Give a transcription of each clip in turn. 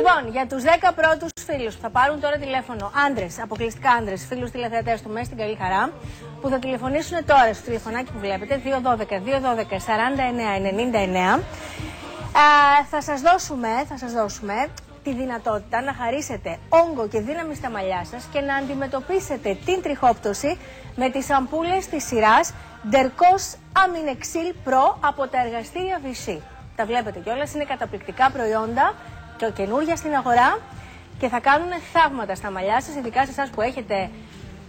Λοιπόν, για τους 10 πρώτους φίλους που θα πάρουν τώρα τηλέφωνο, άντρες, αποκλειστικά άντρες, φίλους τηλεθεατές του Μέσα στην Καλή Χαρά, που θα τηλεφωνήσουν τώρα στο τηλεφωνάκι που βλέπετε, 212-212-49-99, θα σας δώσουμε τη δυνατότητα να χαρίσετε όγκο και δύναμη στα μαλλιά σας και να αντιμετωπίσετε την τριχόπτωση με τις αμπούλες της σειράς Dercos Aminexil Pro από τα εργαστήρια Vichy. Τα βλέπετε κιόλας, είναι καταπληκτικά προϊόντα και καινούργια στην αγορά και θα κάνουν θαύματα στα μαλλιά σας, ειδικά σε εσάς που έχετε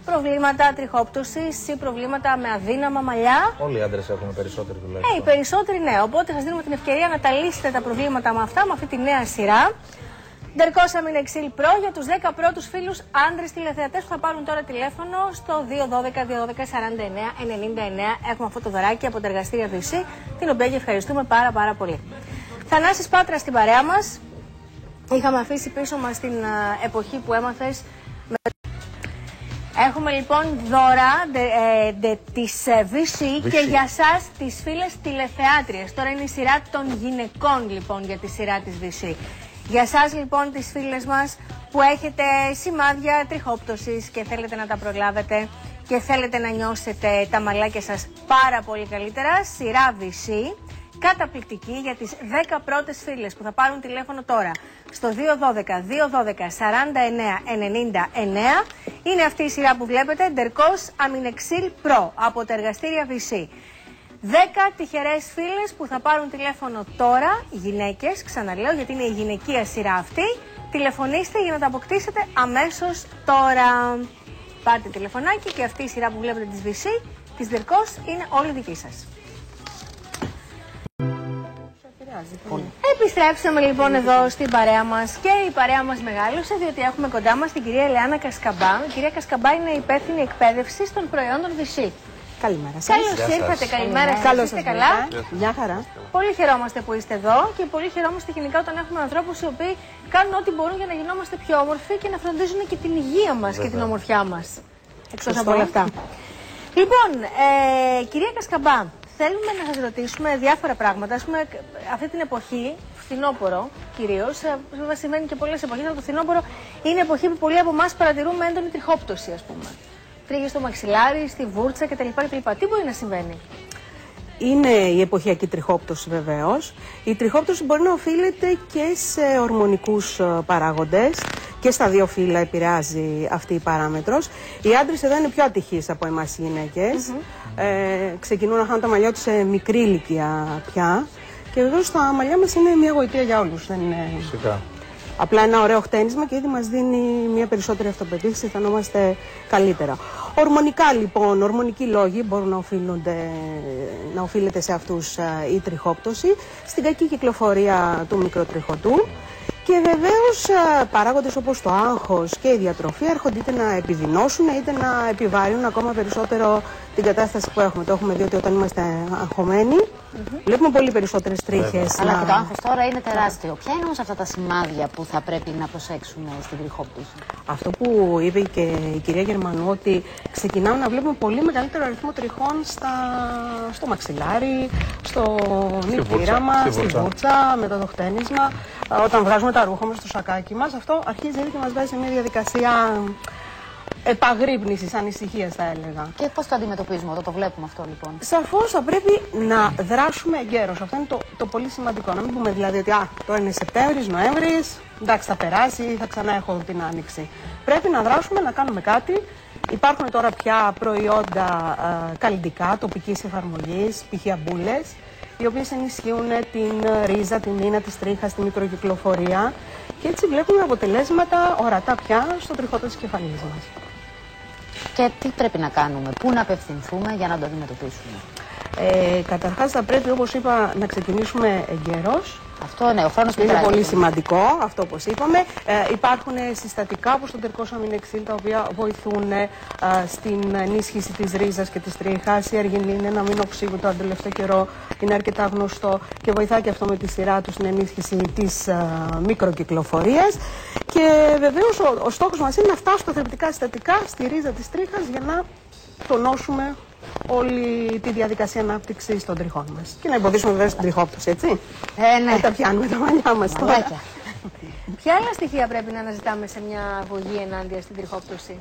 προβλήματα τριχόπτωσης ή προβλήματα με αδύναμα μαλλιά. Όλοι οι άντρες έχουν περισσότεροι τουλάχιστον. Οι περισσότεροι ναι, οπότε σας δίνουμε την ευκαιρία να τα λύσετε τα προβλήματα με αυτά, με αυτή τη νέα σειρά. Dercos Aminexil Pro για τους 10 πρώτους φίλους άντρες τηλεθεατές που θα πάρουν τώρα τηλέφωνο στο 212-212-49-99. Έχουμε αυτό το δωράκι από τα εργαστήρια Vichy, την οποία και ευχαριστούμε πάρα πολύ. Θανάσης Πάτρα στην παρέα μας. Είχαμε αφήσει πίσω μας την εποχή που έμαθες. Έχουμε λοιπόν δώρα της Vichy και για σας τις φίλες τηλεθεάτριες. Τώρα είναι η σειρά των γυναικών λοιπόν για τη σειρά της Vichy. Για σας λοιπόν τις φίλες μας που έχετε σημάδια τριχόπτωσης και θέλετε να τα προλάβετε και θέλετε να νιώσετε τα μαλλάκια σας πάρα πολύ καλύτερα, σειρά Vichy, καταπληκτική για τις 10 πρώτες φίλες που θα πάρουν τηλέφωνο τώρα στο 212-212-49-99. Είναι αυτή η σειρά που βλέπετε, Dercos Aminexil Pro από τα εργαστήρια Vichy. 10 τυχερές φίλες που θα πάρουν τηλέφωνο τώρα, γυναίκες, ξαναλέω γιατί είναι η γυναικεία σειρά αυτή. Τηλεφωνήστε για να τα αποκτήσετε αμέσως τώρα. Πάρτε τηλεφωνάκι και αυτή η σειρά που βλέπετε της Vichy, της Dercos, είναι όλη δική σας. Επιστρέψαμε λοιπόν εδώ στην παρέα μας και η παρέα μας μεγάλωσε διότι έχουμε κοντά μας την κυρία Ελεάνα Κασκαμπά. Η κυρία Κασκαμπά είναι υπεύθυνη εκπαίδευση των προϊόντων Vichy. Καλημέρα σας. Καλώς ήρθατε, καλημέρα σας. Είστε καλά? Μια χαρά. Πολύ χαιρόμαστε που είστε εδώ και πολύ χαιρόμαστε γενικά όταν έχουμε ανθρώπους οι οποίοι κάνουν ό,τι μπορούν για να γινόμαστε πιο όμορφοι και να φροντίζουν και την υγεία μας και την ομορφιά μας. Εκτός από όλα αυτά. Λοιπόν, κυρία Κασκαμπά, θέλουμε να σας ρωτήσουμε διάφορα πράγματα. Ας πούμε, αυτή την εποχή, φθινόπωρο κυρίως, συμβαίνει και πολλές εποχές, αλλά το φθινόπωρο είναι εποχή που πολλοί από εμάς παρατηρούμε έντονη τριχόπτωση, ας πούμε. Τρίχες στο μαξιλάρι, στη βούρτσα κτλ. Τι μπορεί να συμβαίνει? Είναι η εποχιακή τριχόπτωση βεβαίως. Η τριχόπτωση μπορεί να οφείλεται και σε ορμονικούς παράγοντες και στα δύο φύλλα επηρεάζει αυτή η παράμετρος. Οι άντρες εδώ είναι πιο ατυχείς από εμάς οι γυναίκες. Ξεκινούν να χάνουν τα μαλλιά τους σε μικρή ηλικία πια. Και βεβαίως τα μαλλιά μας είναι μια γοητεία για όλους. Δεν είναι... Φυσικά. Απλά ένα ωραίο χτένισμα και ήδη μας δίνει μια περισσότερη αυτοπεποίθηση, αισθανόμαστε καλύτερα. Ορμονικά λοιπόν, ορμονικοί λόγοι μπορούν να οφείλεται σε αυτούς η τριχόπτωση, στην κακή κυκλοφορία του μικροτριχωτού και βεβαίως παράγοντες όπως το άγχος και η διατροφή έρχονται είτε να επιδεινώσουν είτε να επιβαρύνουν ακόμα περισσότερο την κατάσταση που έχουμε. Το έχουμε δει ότι όταν είμαστε αγχωμένοι βλέπουμε πολύ περισσότερες τρίχες. Αλλά και το άγχος τώρα είναι τεράστιο. Ποια είναι όμως αυτά τα σημάδια που θα πρέπει να προσέξουμε στην τριχόπτωση? Αυτό που είπε και η κυρία Γερμανού, ότι ξεκινάμε να βλέπουμε πολύ μεγαλύτερο αριθμό τριχών στο μαξιλάρι, στο νηπήραμα, στη βούρτσα, μετά το χτένισμα. Όταν βγάζουμε τα ρούχα μας στο σακάκι μας, αυτό αρχίζει ήδη και μας βάζει σε μια διαδικασία επαγρύπνησης, ανησυχίας θα έλεγα. Και πώς το αντιμετωπίζουμε όταν το βλέπουμε αυτό λοιπόν? Σαφώς θα πρέπει να δράσουμε εγκαίρως. Αυτό είναι το πολύ σημαντικό. Να μην πούμε δηλαδή ότι τώρα είναι Σεπτέμβρης, Νοέμβρης, εντάξει θα περάσει, θα ξανά έχω την Άνοιξη. Πρέπει να δράσουμε, να κάνουμε κάτι. Υπάρχουν τώρα πια προϊόντα καλλυντικά, τοπικής εφαρμογής, π.χ. αμπούλες, οι οποίες ενισχύουν την ρίζα, την ίνα της τρίχας, τη μικροκυκλοφορία και έτσι βλέπουμε αποτελέσματα ορατά πια στο τριχώτο της κεφαλής μας. Και τι πρέπει να κάνουμε, πού να απευθυνθούμε για να το αντιμετωπίσουμε? Καταρχάς θα πρέπει, όπως είπα, να ξεκινήσουμε εγκαίρως. Αυτό ναι, ο χρόνος είναι πολύ σημαντικό, αυτό όπως είπαμε. Υπάρχουν συστατικά όπως το Dercos Aminexil, τα οποία βοηθούν στην ενίσχυση της ρίζας και της τρίχας. Η αργυλή είναι ένα αμινοξύγου, το τελευταίο καιρό είναι αρκετά γνωστό και βοηθάει και αυτό με τη σειρά του στην ενίσχυση της μικροκυκλοφορίας. Και βεβαίως ο στόχος μας είναι να φτάσουν τα θρεπτικά συστατικά στη ρίζα της τρίχας για να τονώσουμε όλη τη διαδικασία ανάπτυξης των τριχών μας. Και να εμποδίσουμε βέβαια την τριχόπτωση, έτσι. Ναι. Τα πιάνουμε τα μαλλιά μας τώρα. Ποια άλλα στοιχεία πρέπει να αναζητάμε σε μια αγωγή ενάντια στην τριχόπτωση?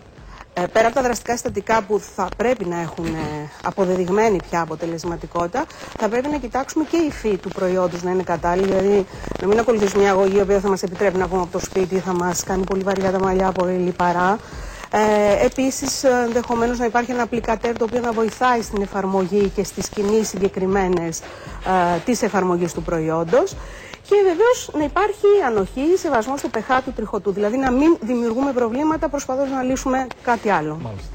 Πέρα από τα δραστικά συστατικά που θα πρέπει να έχουν αποδεδειγμένη πια αποτελεσματικότητα, θα πρέπει να κοιτάξουμε και η υφή του προϊόντος να είναι κατάλληλη. Δηλαδή, να μην ακολουθήσουμε μια αγωγή η οποία θα μας επιτρέπει να βγούμε από το σπίτι, θα μας κάνει πολύ βαριά τα μαλλιά, πολύ λιπαρά. Επίσης, ενδεχομένως να υπάρχει ένα applicateur το οποίο να βοηθάει στην εφαρμογή και στις κινήσεις συγκεκριμένες της εφαρμογής του προϊόντος. Και βεβαίως να υπάρχει ανοχή, σεβασμό στο pH του τριχωτού. Δηλαδή να μην δημιουργούμε προβλήματα προσπαθώντας να λύσουμε κάτι άλλο. Μάλιστα.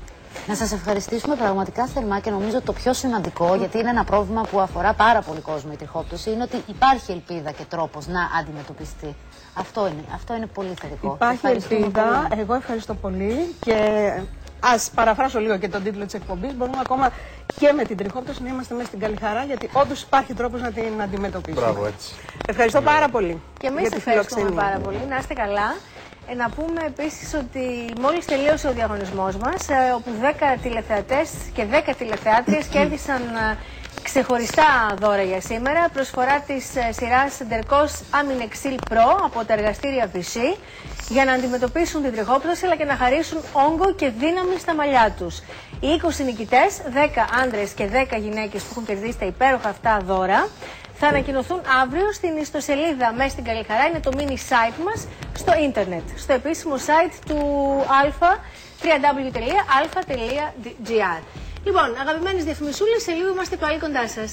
Να σας ευχαριστήσουμε πραγματικά θερμά και νομίζω το πιο σημαντικό, γιατί είναι ένα πρόβλημα που αφορά πάρα πολύ κόσμο η τριχόπτωση, είναι ότι υπάρχει ελπίδα και τρόπος να αντιμετωπιστεί. Αυτό είναι πολύ θετικό. Υπάρχει ελπίδα. Εγώ ευχαριστώ πολύ και ας παραφράσω λίγο και τον τίτλο της εκπομπής. Μπορούμε ακόμα και με την τριχόπτωση να είμαστε μέσα στην καλή χαρά, γιατί όντως υπάρχει τρόπος να την αντιμετωπίσουμε. Μπράβο, έτσι. Ευχαριστώ πάρα πολύ. Και εμείς ευχαριστούμε πάρα πολύ. Να είστε καλά. Να πούμε επίσης ότι μόλις τελείωσε ο διαγωνισμός μας, όπου 10 τηλεθεατές και 10 τηλεθεάτριες κέρδισαν ξεχωριστά δώρα για σήμερα. Προσφορά της σειράς Dercos Aminexil Pro από τα εργαστήρια Vichy για να αντιμετωπίσουν την τριχόπτωση αλλά και να χαρίσουν όγκο και δύναμη στα μαλλιά τους. Οι 20 νικητές, 10 άντρες και 10 γυναίκες που έχουν κερδίσει τα υπέροχα αυτά δώρα, θα ανακοινωθούν αύριο στην ιστοσελίδα Μέσα στην Καλή Χαρά. Είναι το mini site μας στο ίντερνετ, στο επίσημο site του Αλφα, www.alpha.gr. Λοιπόν, αγαπημένες διαφημισούλες, σε λίγο είμαστε πάλι κοντά σας.